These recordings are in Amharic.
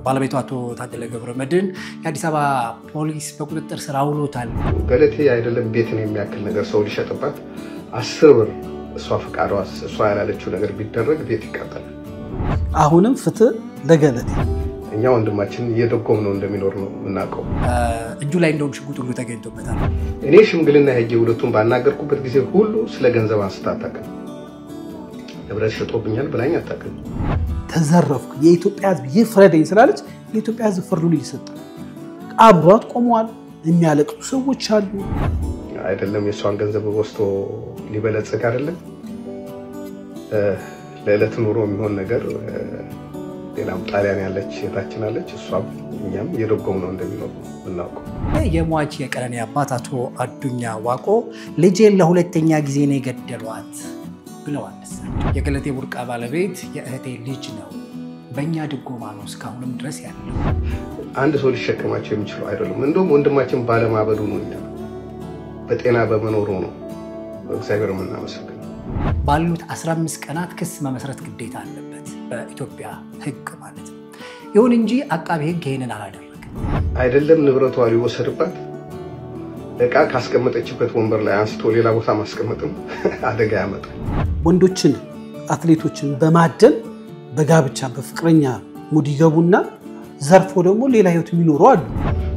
ባለቤቱ አቶ ታደለ ገብረመድህን የአዲስ አበባ ፖሊስ በቁጥጥር ስር አውሎታል። ገለቴ አይደለም ቤትን የሚያክል ነገር ሰው ሊሸጥባት 10 ብር እሷ ፈቃዷ እሷ ያላለችው ነገር ቢደረግ ቤት ይቃጠላል። አሁንም ፍትህ ለገለቴ እኛ ወንድማችን እየደጎም ነው እንደሚኖር ነው እናቀው። እጁ ላይ እንደውም ሽጉጥ ሁሉ ተገኝቶበታል። እኔ ሽምግልና ሄጄ ሁለቱን ባናገርኩበት ጊዜ ሁሉ ስለ ገንዘብ አንስታታቀም ንብረት ሸጦብኛል ብላኝ አታቀም። ተዘረፍኩ የኢትዮጵያ ሕዝብ ይፍረደኝ ስላለች የኢትዮጵያ ሕዝብ ፍርዱን ይሰጣል። አብሯት ቆመዋል። የሚያለቅሱ ሰዎች አሉ። አይደለም የሷን ገንዘብ ወስቶ ሊበለጽግ አይደለም ለዕለት ኑሮ የሚሆን ነገር ሌላም ጣሊያን ያለች የታችን አለች እሷም እኛም እየደጎም ነው እንደሚኖር እናውቀው። የሟች የቀነኒ አባት አቶ አዱኛ ዋቆ ልጄን ለሁለተኛ ጊዜ ነው የገደሏት ብለዋል። የገለቴ ቡርቃ ባለቤት የእህቴ ልጅ ነው፣ በእኛ ድጎማ ነው እስካሁንም ድረስ ያለው። አንድ ሰው ሊሸከማቸው የሚችለው አይደለም። እንደውም ወንድማችን ባለማበዱ ነው እኛ በጤና በመኖሩ ነው እግዚአብሔር የምናመሰግነው። ባሉት 15 ቀናት ክስ መመስረት ግዴታ አለበት በኢትዮጵያ ሕግ ማለት ነው። ይሁን እንጂ አቃቤ ሕግ ይሄንን አላደረገም። አይደለም ንብረቷ ሊወሰድባት እቃ ካስቀመጠችበት ወንበር ላይ አንስቶ ሌላ ቦታ ማስቀመጥም አደጋ ያመጣል። ወንዶችን አትሌቶችን በማደን በጋብቻ በፍቅረኛ ሙድ ይገቡና ዘርፎ ደግሞ ሌላ ህይወት የሚኖሩ አሉ።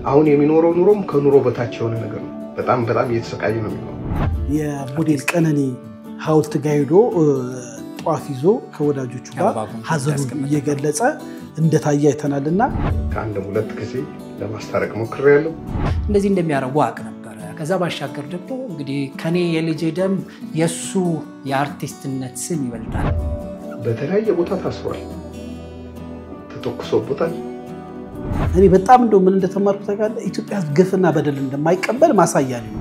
አሁን የሚኖረው ኑሮም ከኑሮ በታች የሆነ ነገር ነው። በጣም እየተሰቃየ ነው የሚኖረው። የሞዴል ቀነኒ ሐውልት ጋር ሄዶ ጧፍ ይዞ ከወዳጆቹ ጋር ሀዘኑን እየገለጸ እንደታየ አይተናልና ከአንድም 2 ጊዜ ለማስታረቅ ሞክሬያለሁ። እንደዚህ እንደሚያረጉ አቅ ነበረ። ከዛ ባሻገር ደግሞ እንግዲህ ከኔ የልጅ ደም የሱ የአርቲስትነት ስም ይበልጣል። በተለያየ ቦታ ታስሯል፣ ተተኩሶበታል። እኔ በጣም እንደው ምን እንደተማርኩ ታውቃለህ? ኢትዮጵያ ግፍና በደል እንደማይቀበል ማሳያ ነው።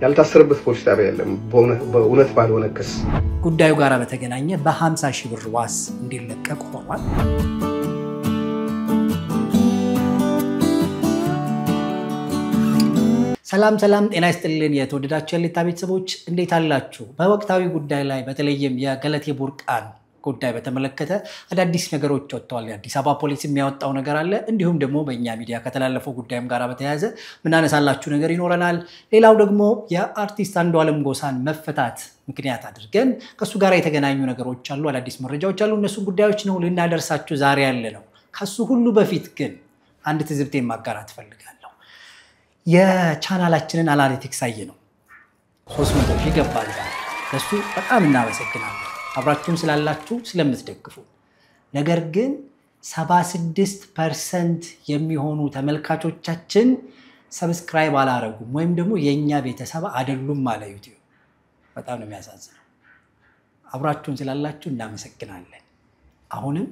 ያልታሰረበት ፖሊስ ጣቢያ የለም በእውነት ባልሆነ ክስ። ጉዳዩ ጋር በተገናኘ በ50 ሺህ ብር ዋስ እንዲለቀቅ ሆኗል። ሰላም ጤና ይስጥልን የተወደዳችሁ የሊታ ቤተሰቦች እንዴት አላችሁ? በወቅታዊ ጉዳይ ላይ በተለይም የገለቴ ቡርቃን ጉዳይ በተመለከተ አዳዲስ ነገሮች ወጥተዋል። የአዲስ አበባ ፖሊስ የሚያወጣው ነገር አለ። እንዲሁም ደግሞ በእኛ ሚዲያ ከተላለፈው ጉዳይም ጋር በተያያዘ ምናነሳላችሁ ነገር ይኖረናል። ሌላው ደግሞ የአርቲስት አንዱዓለም ጎሳን መፈታት ምክንያት አድርገን ከሱ ጋር የተገናኙ ነገሮች አሉ፣ አዳዲስ መረጃዎች አሉ። እነሱ ጉዳዮች ነው ልናደርሳችሁ ዛሬ ያለ ነው። ከሱ ሁሉ በፊት ግን አንድ ትዝብቴን ማጋራት ፈልጋለሁ። የቻናላችንን አናሊቲክስ አየ ነው 300 ሺህ ገባል። ለሱ በጣም እናመሰግናለን አብራችሁን ስላላችሁ ስለምትደግፉ። ነገር ግን 76% የሚሆኑ ተመልካቾቻችን ሰብስክራይብ አላረጉም ወይም ደግሞ የኛ ቤተሰብ አይደሉም ማለት ዩቲዩብ። በጣም ነው የሚያሳዝነው። አብራችሁን ስላላችሁ እናመሰግናለን። አሁንም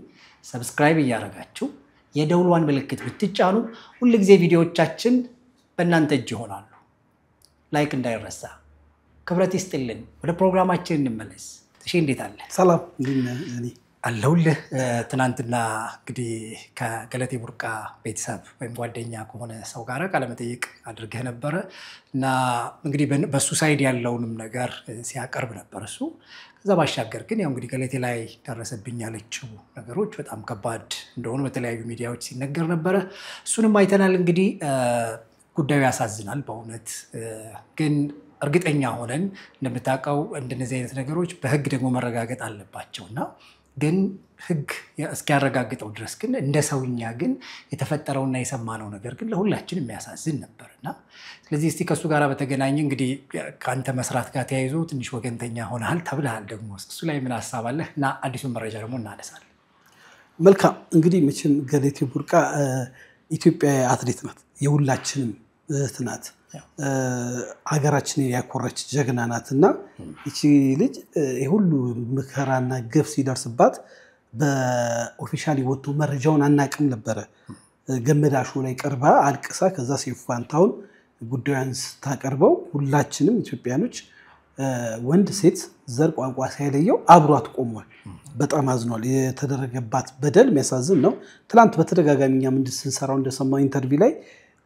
ሰብስክራይብ እያረጋችሁ የደውሏን ምልክት ብትጫኑ ሁሉ ጊዜ ቪዲዮዎቻችን በእናንተ እጅ ይሆናሉ። ላይክ እንዳይረሳ። ክብረት ይስጥልን። ወደ ፕሮግራማችን እንመለስ። እሺ እንዴት አለ? ሰላም እንዴ አለሁልህ። ትናንትና እንግዲህ ከገለቴ ቡርቃ ቤተሰብ ወይም ጓደኛ ከሆነ ሰው ጋር ቃለ መጠይቅ አድርገህ ነበረ እና እንግዲህ በሱ ሳይድ ያለውንም ነገር ሲያቀርብ ነበር እሱ። ከዛ ባሻገር ግን ያው እንግዲህ ገለቴ ላይ ደረሰብኝ ያለችው ነገሮች በጣም ከባድ እንደሆኑ በተለያዩ ሚዲያዎች ሲነገር ነበረ። እሱንም አይተናል። እንግዲህ ጉዳዩ ያሳዝናል በእውነት ግን እርግጠኛ ሆነን እንደምታውቀው እንደነዚህ አይነት ነገሮች በህግ ደግሞ መረጋገጥ አለባቸውና ግን ህግ እስኪያረጋግጠው ድረስ ግን እንደ ሰውኛ ግን የተፈጠረውና የሰማነው ነገር ግን ለሁላችን የሚያሳዝን ነበርና ስለዚህ እስቲ ከሱ ጋር በተገናኘ እንግዲህ ካንተ መስራት ጋር ተያይዞ ትንሽ ወገንተኛ ሆነሃል ተብለሃል። ደግሞ እሱ ላይ ምን ሐሳብ አለህ? እና አዲሱን መረጃ ደግሞ እናነሳለን። መልካም እንግዲህ መቼም ገለቴ ቡርቃ ኢትዮጵያ አትሌት ናት፣ የሁላችንም እህት ናት። ሀገራችንን ያኮራች ጀግና ናትና እቺ ልጅ የሁሉ መከራና ግፍ ሲደርስባት በኦፊሻሊ ወጥቶ መረጃውን አናቅም ነበረ። ገመዳሹ ላይ ቀርባ አልቅሳ ከዛ ሰይፉ ፋንታሁን ጉዳዩን ስታቀርበው ሁላችንም ኢትዮጵያኖች ወንድ ሴት ዘር ቋንቋ ሳይለየው አብሯት ቆሟል። በጣም አዝኗል። የተደረገባት በደል የሚያሳዝን ነው። ትላንት በተደጋጋሚ እኛም እንድንሰራው እንደሰማው ኢንተርቪው ላይ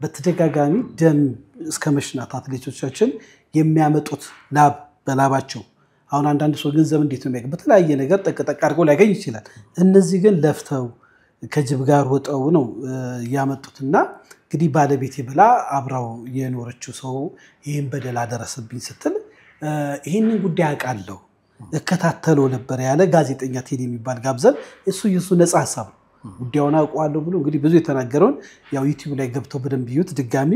በተደጋጋሚ ደም እስከ መሽናት አትሌቶቻችን የሚያመጡት ላብ በላባቸው። አሁን አንዳንድ ሰው ገንዘብ እንዴት ነው የሚያገኝ? በተለያየ ነገር ጠቅጠቅ አድርገው ሊያገኝ ይችላል። እነዚህ ግን ለፍተው ከጅብ ጋር ወጣው ነው ያመጡትና እንግዲህ ባለቤቴ ብላ አብራው የኖረችው ሰው ይሄን በደል አደረሰብኝ ስትል ይሄንን ጉዳይ አውቃለሁ እከታተለው ነበር ያለ ጋዜጠኛ ቴዲ የሚባል ጋብዘን እሱ ነፃ ሐሳብ ጉዳዩን አውቀዋለሁ ብሎ እንግዲህ ብዙ የተናገረውን ያው ዩቲዩብ ላይ ገብተው በደንብ ይዩት። ድጋሚ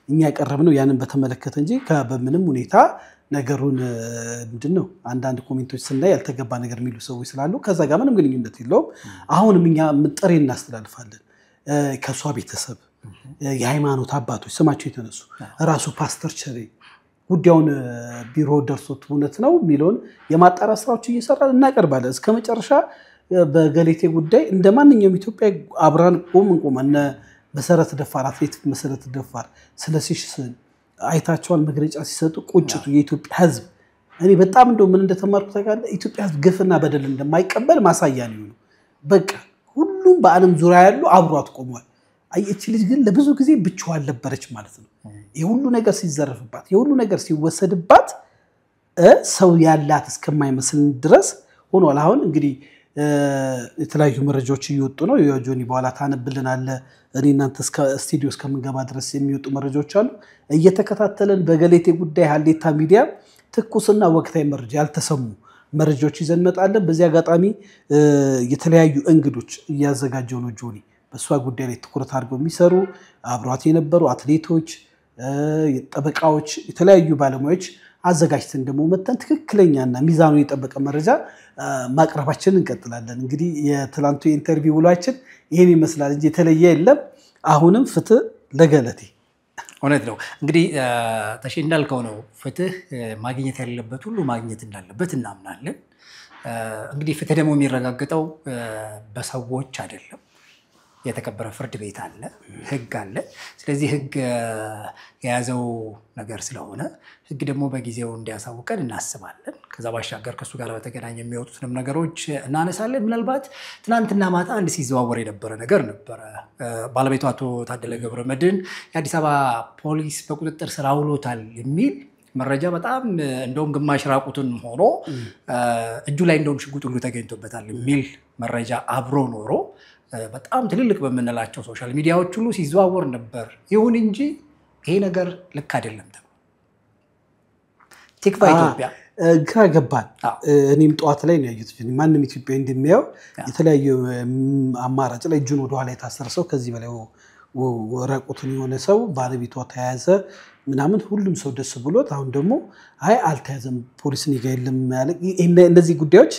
እኛ ያቀረብነው ያንን በተመለከተ እንጂ በምንም ሁኔታ ነገሩን ምንድነው አንዳንድ ኮሜንቶች ስናይ ያልተገባ ነገር የሚሉ ሰዎች ስላሉ ከዛ ጋር ምንም ግንኙነት የለውም። አሁንም እኛ ጥሪ እናስተላልፋለን ከሷ ቤተሰብ የሃይማኖት አባቶች ስማቸው የተነሱ ራሱ ፓስተር ቸሬ ጉዳዩን ቢሮ ደርሶት እውነት ነው የሚለውን የማጣራት ስራዎች እየሰራን እናቀርባለን እስከመጨረሻ በገለቴ ጉዳይ እንደማንኛውም ኢትዮጵያ አብራን ቆመን መሰረት ደፋር አትሌት መሰረት ደፋር ስለሲሽ አይታቸዋል መግለጫ ሲሰጡ ቁጭቱ የኢትዮጵያ ህዝብ እኔ በጣም ምን እንደተማርኩ ታውቃለህ ኢትዮጵያ ህዝብ ግፍና በደል እንደማይቀበል ማሳያ ነው። በቃ ሁሉም በአለም ዙሪያ ያሉ አብሯት ቆሟል። እቺ ልጅ ግን ለብዙ ጊዜ ብቻዋን ነበረች ማለት ነው። የሁሉ ነገር ሲዘረፍባት የሁሉ ነገር ሲወሰድባት ሰው ያላት እስከማይመስል ድረስ ሆኗል። አሁን እንግዲህ የተለያዩ መረጃዎች እየወጡ ነው። የጆኒ በኋላ ታነብልናል እኔ እናንተ ስቱዲዮ እስከምንገባ ድረስ የሚወጡ መረጃዎች አሉ። እየተከታተለን በገለቴ ጉዳይ ሀሌታ ሚዲያ ትኩስና ወቅታዊ መረጃ ያልተሰሙ መረጃዎች ይዘን መጣለን። በዚህ አጋጣሚ የተለያዩ እንግዶች እያዘጋጀው ነው ጆኒ በሷ ጉዳይ ላይ ትኩረት አድርገው የሚሰሩ አብሯት የነበሩ አትሌቶች ጠበቃዎች የተለያዩ ባለሙያዎች አዘጋጅተን ደግሞ መተን ትክክለኛና ሚዛኑን የጠበቀ መረጃ ማቅረባችንን እንቀጥላለን። እንግዲህ የትላንቱ ኢንተርቪው ውሏችን ይሄን ይመስላል እንጂ የተለየ የለም። አሁንም ፍትህ ለገለቴ እውነት ነው። እንግዲህ ተሽ እንዳልከው ነው ፍትህ ማግኘት ያለበት ሁሉ ማግኘት እንዳለበት እናምናለን። እንግዲህ ፍትህ ደግሞ የሚረጋገጠው በሰዎች አይደለም። የተከበረ ፍርድ ቤት አለ ህግ አለ። ስለዚህ ህግ የያዘው ነገር ስለሆነ ህግ ደግሞ በጊዜው እንዲያሳውቀን እናስባለን። ከዛ ባሻገር ከሱ ጋር በተገናኘ የሚወጡትንም ነገሮች እናነሳለን። ምናልባት ትናንትና ማታ አንድ ሲዘዋወር የነበረ ነገር ነበረ። ባለቤቱ አቶ ታደለ ገብረመድህን የአዲስ አበባ ፖሊስ በቁጥጥር ስር አውሎታል የሚል መረጃ በጣም እንደውም ግማሽ ራቁትን ሆኖ እጁ ላይ እንደውም ሽጉጥ ሁሉ ተገኝቶበታል የሚል መረጃ አብሮ ኖሮ በጣም ትልልቅ በመነላቸው ሶሻል ሚዲያዎች ሁሉ ሲዘዋወር ነበር። ይሁን እንጂ ይሄ ነገር ልክ አይደለም ተብሎ ቲክቫ ኢትዮጵያ ግራ ገባን። እኔም ጧት ላይ ነው ያዩት ማንንም ኢትዮጵያ እንደሚያው የተለያዩ አማራጭ ላይ እጁን ወደ ኋላ የታሰረሰው ከዚህ በላይ ወራቁትን የሆነ ሰው ባለቤቷ ተያዘ ምናምን ሁሉም ሰው ደስ ብሎት አሁን ደግሞ አይ አልተያዘም ፖሊስ ንጋ የለም ያለ እነዚህ ጉዳዮች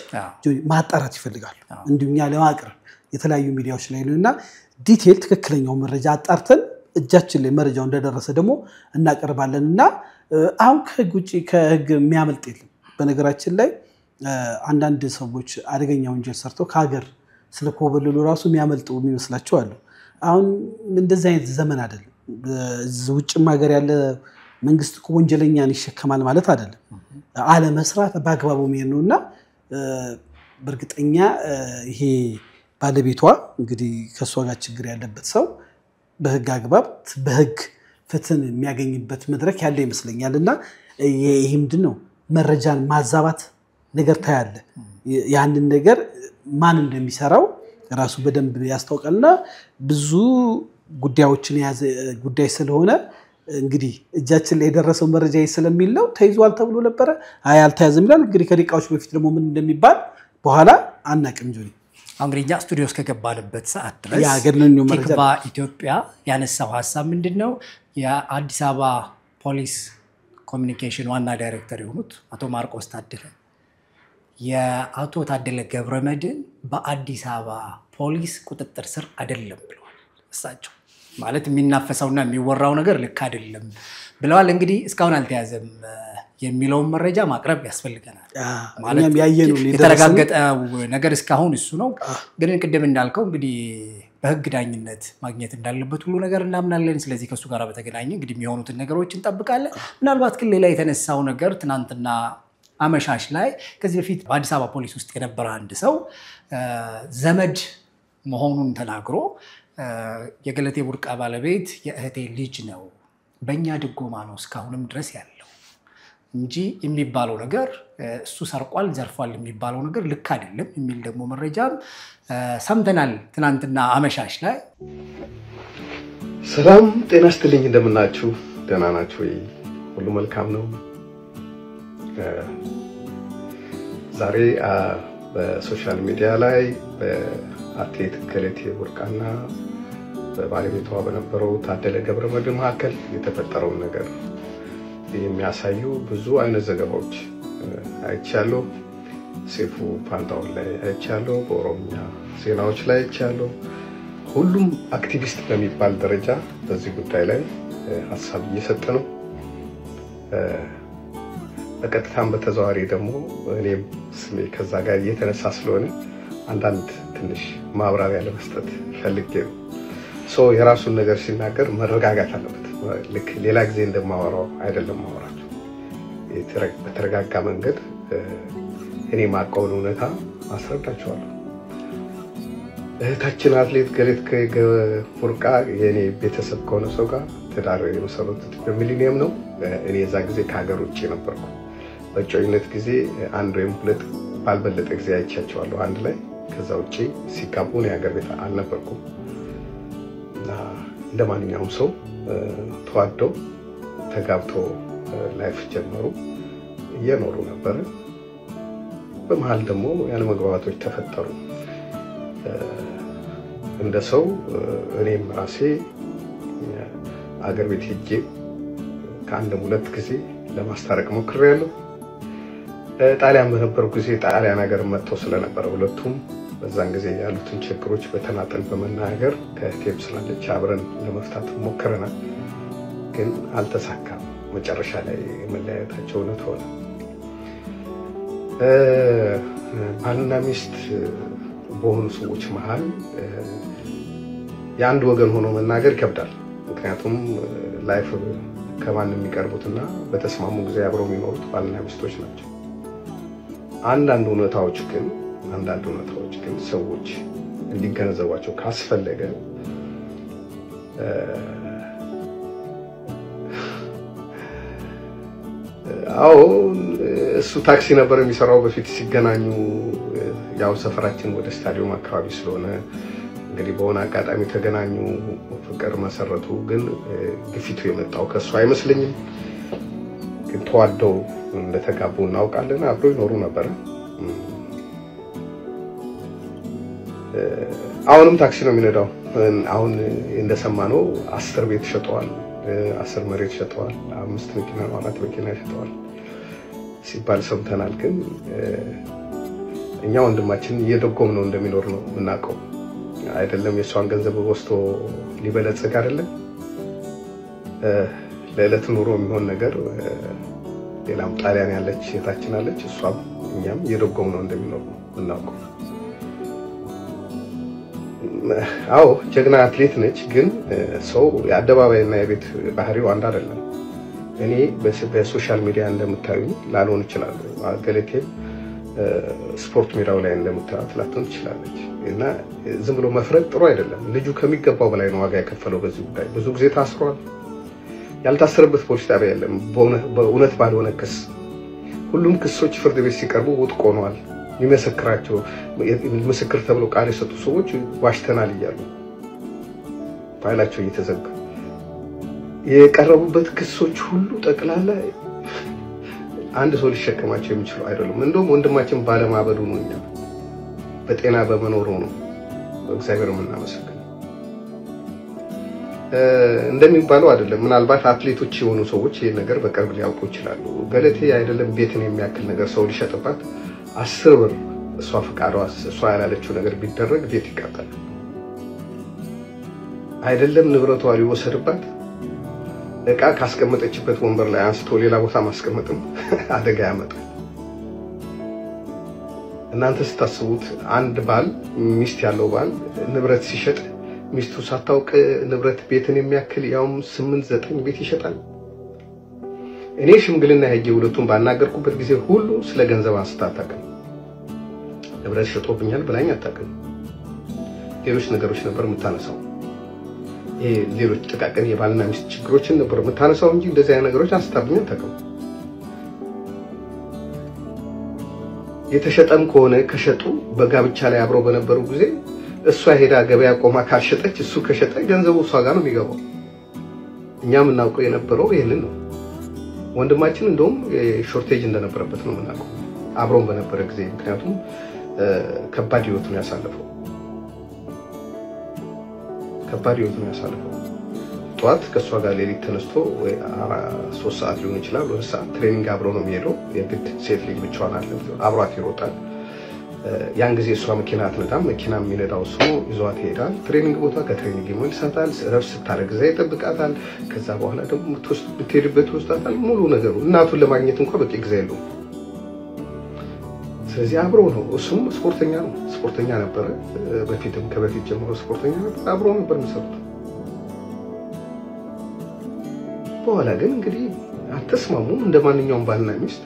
ማጣራት ይፈልጋሉ እንዲሁኛ ለማቅረብ የተለያዩ ሚዲያዎች ላይ ነውና ዲቴል ትክክለኛው መረጃ አጣርተን እጃችን ላይ መረጃው እንደደረሰ ደግሞ እናቀርባለንና አሁን ከህግ የሚያመልጥ የለም። በነገራችን ላይ አንዳንድ ሰዎች አደገኛ ወንጀል ሰርተው ከሀገር ስለኮበለሉ ራሱ የሚያመልጡ የሚመስላቸው አሉ። አሁን እንደዛ አይነት ዘመን አይደለም። ውጭም ሀገር ያለ መንግስት ወንጀለኛን ይሸከማል ማለት አይደለም። አለ መስራት በአግባቡ መሄድ ነውና በርግጠኛ ይሄ ባለቤቷ እንግዲህ ከሷ ጋር ችግር ያለበት ሰው በህግ አግባብ በህግ ፍትህን የሚያገኝበት መድረክ ያለ ይመስለኛልና ይሄ ምንድነው መረጃን ማዛባት ነገር ታያለ። ያንን ነገር ማን እንደሚሰራው ራሱ በደንብ ያስተዋውቃልና ብዙ ጉዳዮችን ያዘ ጉዳይ ስለሆነ እንግዲህ እጃችን ላይ የደረሰው መረጃ ስለሚል ነው ተይዟል ተብሎ ነበር። አይ አልተያዘም ይላል። እንግዲህ ከደቂቃዎች በፊት ደግሞ ምን እንደሚባል በኋላ አናቅም ጆኒ። እንግዲህ ስቱዲዮ እስከ ገባንበት ሰዓት ድረስ ያገድነው መረጃ ቲክቫ ኢትዮጵያ ያነሳው ሐሳብ ምንድነው የአዲስ አበባ ፖሊስ ኮሚኒኬሽን ዋና ዳይሬክተር የሆኑት አቶ ማርቆስ ታደለ የአቶ ታደለ ገብረመድህን በአዲስ አበባ ፖሊስ ቁጥጥር ስር አይደለም ብለዋል። እሳቸው ማለት የሚናፈሰውና የሚወራው ነገር ልክ አይደለም ብለዋል። እንግዲህ እስካሁን አልተያዘም የሚለውን መረጃ ማቅረብ ያስፈልገናል። ማለት ያየነው የተረጋገጠ ነገር እስካሁን እሱ ነው። ግን ቅድም እንዳልከው እንግዲህ በህግ ዳኝነት ማግኘት እንዳለበት ሁሉ ነገር እናምናለን። ስለዚህ ከሱ ጋር በተገናኘ እንግዲህ የሚሆኑትን ነገሮች እንጠብቃለን። ምናልባት ግን ሌላ የተነሳው ነገር ትናንትና አመሻሽ ላይ ከዚህ በፊት በአዲስ አበባ ፖሊስ ውስጥ የነበረ አንድ ሰው ዘመድ መሆኑን ተናግሮ የገለቴ ቡርቃ ባለቤት የእህቴ ልጅ ነው በእኛ ድጎማ ነው እስካሁንም ድረስ ያለው እንጂ የሚባለው ነገር እሱ ሰርቋል ዘርፏል የሚባለው ነገር ልክ አይደለም የሚል ደግሞ መረጃም ሰምተናል ትናንትና አመሻሽ ላይ። ሰላም ጤና ይስጥልኝ እንደምናችሁ ደህና ናችሁ ወይ? ሁሉ መልካም ነው? ዛሬ በሶሻል ሚዲያ ላይ በአትሌት ገለቴ ቡርቃና በባለቤቷ በነበረው ታደለ ገብረመድህን መካከል የተፈጠረውን ነገር የሚያሳዩ ብዙ አይነት ዘገባዎች አይቻለሁ። ሴፉ ፋንታውን ላይ አይቻለሁ፣ በኦሮሚያ ዜናዎች ላይ አይቻለሁ። ሁሉም አክቲቪስት በሚባል ደረጃ በዚህ ጉዳይ ላይ ሀሳብ እየሰጠ ነው። በቀጥታም በተዘዋዋሪ ደግሞ እኔም ስሜ ከዛ ጋር እየተነሳ ስለሆነ አንዳንድ ትንሽ ማብራሪያ ለመስጠት ፈልጌ ነው። የራሱን ነገር ሲናገር መረጋጋት አለበት። ልክ ሌላ ጊዜ እንደማወራው አይደለም ማወራቸው። በተረጋጋ መንገድ እኔ ማቀውን እውነታ ማስረዳቸዋለሁ። እህታችን አትሌት ገለቴ ቡርቃ የኔ ቤተሰብ ከሆነ ሰው ጋር ትዳር የመሰረቱት በሚሊኒየም ነው። እኔ የዛ ጊዜ ከሀገር ውጭ ነበርኩ። በእጮኝነት ጊዜ አንድ ወይም ሁለት ባልበለጠ ጊዜ አይቻቸዋለሁ አንድ ላይ። ከዛ ውጭ ሲጋቡ እኔ ሀገር ቤት አልነበርኩም። እንደ ማንኛውም ሰው ተዋደው ተጋብተው ላይፍ ጀመሩ፣ እየኖሩ ነበር። በመሃል ደግሞ ያለመግባባቶች ተፈጠሩ። እንደ ሰው እኔም ራሴ አገር ቤት ሄጄ ከአንድም ሁለት ጊዜ ለማስታረቅ ሞክሬያለሁ። ጣሊያን በነበርኩ ጊዜ ጣሊያን ሀገር መጥተው ስለነበረ ሁለቱም በዛን ጊዜ ያሉትን ችግሮች በተናጠል በመናገር ከቴፕ ስላለች አብረን ለመፍታት ሞክረናል፣ ግን አልተሳካም። መጨረሻ ላይ መለያየታቸው እውነት ሆነ። ባልና ሚስት በሆኑ ሰዎች መሃል የአንድ ወገን ሆኖ መናገር ይከብዳል። ምክንያቱም ላይፍ ከማን የሚቀርቡትና በተስማሙ ጊዜ አብረው የሚኖሩት ባልና ሚስቶች ናቸው። አንዳንድ እውነታዎች ግን ሰዎች እንዲገነዘቧቸው ካስፈለገ እሱ ታክሲ ነበር የሚሰራው በፊት ሲገናኙ። ያው ሰፈራችን ወደ ስታዲየም አካባቢ ስለሆነ እንግዲህ በሆነ አጋጣሚ ተገናኙ፣ ፍቅር መሰረቱ። ግን ግፊቱ የመጣው ከሱ አይመስለኝም። ግን ተዋደው እንደተጋቡ እናውቃለን። አብረው ይኖሩ ነበር። አሁንም ታክሲ ነው የሚነዳው። አሁን እንደሰማነው 10 ቤት ሸጠዋል፣ 10 መሬት ሸጠዋል፣ 5 መኪና 4 መኪና ሸጠዋል ሲባል ሰምተናል። ግን እኛ ወንድማችን እየደጎም ነው እንደሚኖር ነው የምናውቀው። አይደለም የሷን ገንዘብ ወስዶ ሊበለጽግ አይደለም ለዕለት ኑሮ የሚሆን ነገር። ሌላም ጣሊያን ያለች እህታችን አለች፣ እሷም እኛም እየደጎም ነው እንደሚኖር ነው የምናውቀው። ጀግና አትሌት ነች። ግን ሰው የአደባባይና የቤት ባህሪው አንድ አይደለም። እኔ በሶሻል ሚዲያ እንደምታዩ ላልሆን ይችላል። ገለቴ ስፖርት ሜዳው ላይ እንደምታዩት ላትሆን ትችላለች። እና ዝም ብሎ መፍረድ ጥሩ አይደለም። ልጁ ከሚገባው በላይ ነው ዋጋ የከፈለው በዚህ ጉዳይ። ብዙ ጊዜ ታስሯል። ያልታሰረበት ፖሊስ ጣቢያ የለም። በእውነት ባልሆነ ክስ ሁሉም ክሶች ፍርድ ቤት ሲቀርቡ ውድቅ ሆነዋል። የሚመሰክራቸው ምስክር ተብሎ ቃል የሰጡ ሰዎች ዋሽተናል እያሉ ፋይላቸው እየተዘጋ የቀረቡበት ክሶች ሁሉ ጠቅላላ አንድ ሰው ሊሸከማቸው የሚችሉ አይደሉም። እንደውም ወንድማችን ባለማበዱ ነው፣ እኛ በጤና በመኖሩ ነው እግዚአብሔር የምናመሰግነው። እንደሚባለው አይደለም። ምናልባት አትሌቶች የሆኑ ሰዎች ይሄን ነገር በቅርብ ሊያውቁ ይችላሉ። ገለቴ አይደለም ቤትን የሚያክል ነገር ሰው ሊሸጥባት 10 ብር እሷ ፈቃዷ እሷ ያላለችው ነገር ቢደረግ ቤት ይቃጠላል። አይደለም ንብረቷ ሊወሰድባት እቃ ካስቀመጠችበት ወንበር ላይ አንስቶ ሌላ ቦታ ማስቀመጥም አደጋ ያመጣል። እናንተ ስታስቡት አንድ ባል ሚስት ያለው ባል ንብረት ሲሸጥ ሚስቱ ሳታውቅ ንብረት ቤትን የሚያክል ያውም 8-9 ቤት ይሸጣል። እኔ ሽምግልና ሄጄ ሁለቱን ባናገርኩበት ጊዜ ሁሉ ስለ ገንዘብ አንስታ አታውቅም። ንብረት ሸጦብኛል ብላኝ አታውቅም። ሌሎች ነገሮች ነበር የምታነሳው። ሌሎች ጥቃቅን የባልና ሚስት ችግሮችን ነበር የምታነሳው እንጂ እንደዚህ አይነት ነገሮች አንስታብኝ አታውቅም። የተሸጠም ከሆነ ከሸጡ በጋብቻ ላይ አብረው በነበሩ ጊዜ እሷ ሄዳ ገበያ ቆማ ካልሸጠች እሱ ከሸጠ ገንዘቡ እሷ ጋር ነው የሚገባው። እኛም እናውቀው የነበረው ይሄንን ነው። ወንድማችን እንደውም ሾርቴጅ እንደነበረበት ነው የምናውቀው አብሮን በነበረ ጊዜ። ምክንያቱም ከባድ ህይወት ነው ያሳለፈው። ጠዋት ከሷ ጋር ሌሊት ተነስቶ ወይ 3 ሰዓት ሊሆን ይችላል ወደ ሰዓት ትሬኒንግ አብሮ ነው የሚሄደው። የግድ ሴት ልጅ ብቻዋን አይደለም አብሯት ይሮጣል። ያን ጊዜ እሷ መኪና አትነዳም። መኪና የሚነዳው ሰው ይዟት ይሄዳል ትሬኒንግ ቦታ። ከትሬኒንግ ይመልሳታል። ረፍት ስታረግ እዛ ይጠብቃታል። ከዛ በኋላ ደግሞ ብትሄድበት ወስዳታል። ሙሉ ነገሩ እናቱን ለማግኘት እንኳን በቂ ጊዜ የለውም። ስለዚህ አብሮ ነው። እሱም ስፖርተኛ ነው፣ ስፖርተኛ ነበረ። በፊትም ከበፊት ጀምሮ ስፖርተኛ ነበር። አብሮ ነበር የሚሰሩት። በኋላ ግን እንግዲህ አልተስማሙም። እንደማንኛውም ባልና ሚስት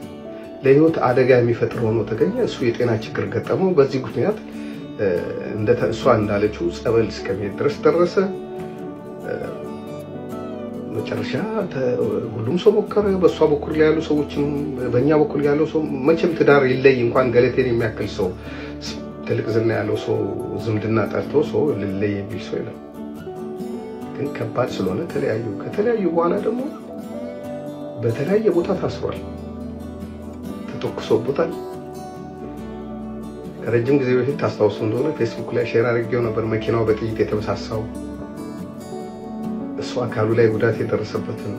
ለህይወት አደጋ የሚፈጥር ሆኖ ተገኘ። እሱ የጤና ችግር ገጠመው። በዚህ ምክንያት እሷ እንዳለችው ጸበል እስከሚሄድ ድረስ ደረሰ። መጨረሻ ሁሉም ሰው ሞከረ። በሷ በኩል ላይ ያሉ ሰዎችም በእኛ በኩል ያለው ሰው መቼም ትዳር ይለይ እንኳን ገለቴን የሚያክል ሰው ትልቅ ዝና ያለው ሰው ዝምድና ጠርቶ ሰው ልለይ የሚል ሰው የለም። ግን ከባድ ስለሆነ ተለያዩ። ከተለያዩ በኋላ ደግሞ በተለያየ ቦታ ታስሯል፣ ተተኩሶበታል። ከረጅም ጊዜ በፊት ታስታውሱ እንደሆነ ፌስቡክ ላይ ሼር አድርጌው ነበር። መኪናው በጥይት የተመሳሳው እሱ አካሉ ላይ ጉዳት የደረሰበትን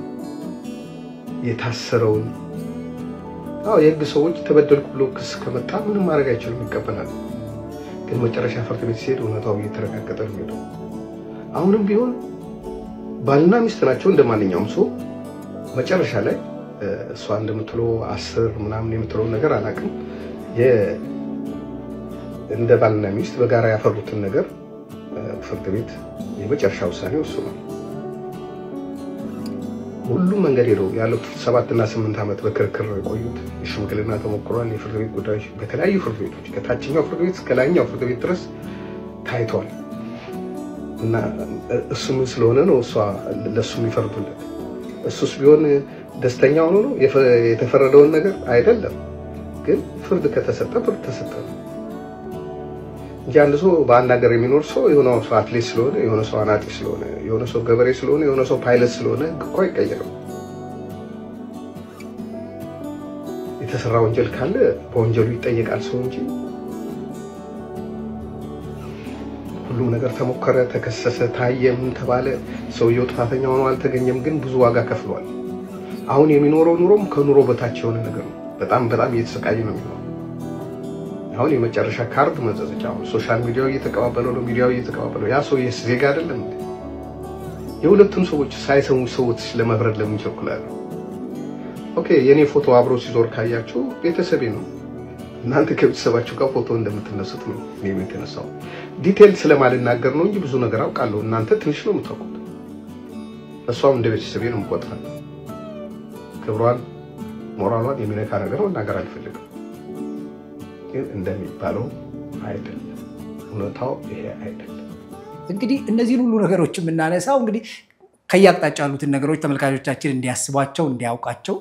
የታሰረውን። የህግ ሰዎች ተበደልኩ ብሎ ክስ ከመጣ ምንም ማድረግ አይችልም፣ ይቀበላል። ግን መጨረሻ ፍርድ ቤት ሲሄድ እውነታው እየተረጋገጠ ነው የሚሄደው። አሁንም ቢሆን ባልና ሚስት ናቸው እንደማንኛውም ሰው። መጨረሻ ላይ እሷ እንደምትለው 10 ምናምን የምትለው ነገር አላውቅም። እንደ ባልና ሚስት በጋራ ያፈሩትን ነገር ፍርድ ቤት የመጨረሻ ውሳኔ እሱ ነው። ሁሉም መንገድ ሄደው ያለፉት 7 እና 8 ዓመት በክርክር የቆዩት የሽምግልና ተሞክሯል። የፍርድ ቤት ጉዳዮች በተለያዩ ፍርድ ቤቶች ከታችኛው ፍርድ ቤት እስከ ላይኛው ፍርድ ቤት ድረስ ታይቷል። እና እሱ ምን ስለሆነ ነው እሷ ለሱ የሚፈርዱለት? እሱስ ቢሆን ደስተኛ ሆኖ ነው የተፈረደውን ነገር አይደለም። ግን ፍርድ ከተሰጠ ፍርድ ተሰጠ እንጂ አንድ ሰው በአንድ ሀገር የሚኖር ሰው የሆነ ሰው አትሌት ስለሆነ፣ የሆነ ሰው አናጢ ስለሆነ፣ የሆነ ሰው ገበሬ ስለሆነ፣ የሆነ ሰው ፓይለት ስለሆነ እኮ አይቀየርም። የተሰራ ወንጀል ካለ በወንጀሉ ይጠየቃል ሰው እንጂ ሁሉም ነገር ተሞከረ፣ ተከሰሰ፣ ታየም ተባለ። ሰውየው ጥፋተኛ ሆኖ አልተገኘም፣ ግን ብዙ ዋጋ ከፍሏል። አሁን የሚኖረው ኑሮም ከኑሮ በታች የሆነ ነገር ነው። በጣም እየተሰቃየ ነው የሚኖረው። አሁን የመጨረሻ ካርድ መዘዘቻ። አሁን ሶሻል ሚዲያው እየተቀባበለው ነው፣ ሚዲያው እየተቀባበለው። ያ ሰው ዜጋ አይደለም እንዴ? የሁለቱም ሰዎች ሳይሰሙ ሰዎች ለመብረድ ለምን ይቸኩላሉ? ኦኬ፣ የኔ ፎቶ አብሮ ሲዞር ካያችሁ ቤተሰቤ ነው። እናንተ ከቤተሰባችሁ ጋር ፎቶ እንደምትነሱት ነው እኔም የተነሳው። ዲቴል ስለማልናገር ነው እንጂ ብዙ ነገር አውቃለሁ። እናንተ ትንሽ ነው የምታውቁት። እሷም እንደ ቤተሰቤ ነው የምቆጥራት። ክብሯን ሞራሏን የሚነካ ነገር መናገር አልፈልግም። ግን እንደሚባለው አይደለም፣ እውነታው ይሄ አይደለም። እንግዲህ እነዚህን ሁሉ ነገሮች የምናነሳው እንግዲህ ከያቅጣጫ ያሉትን ነገሮች ተመልካቾቻችን እንዲያስቧቸው እንዲያውቃቸው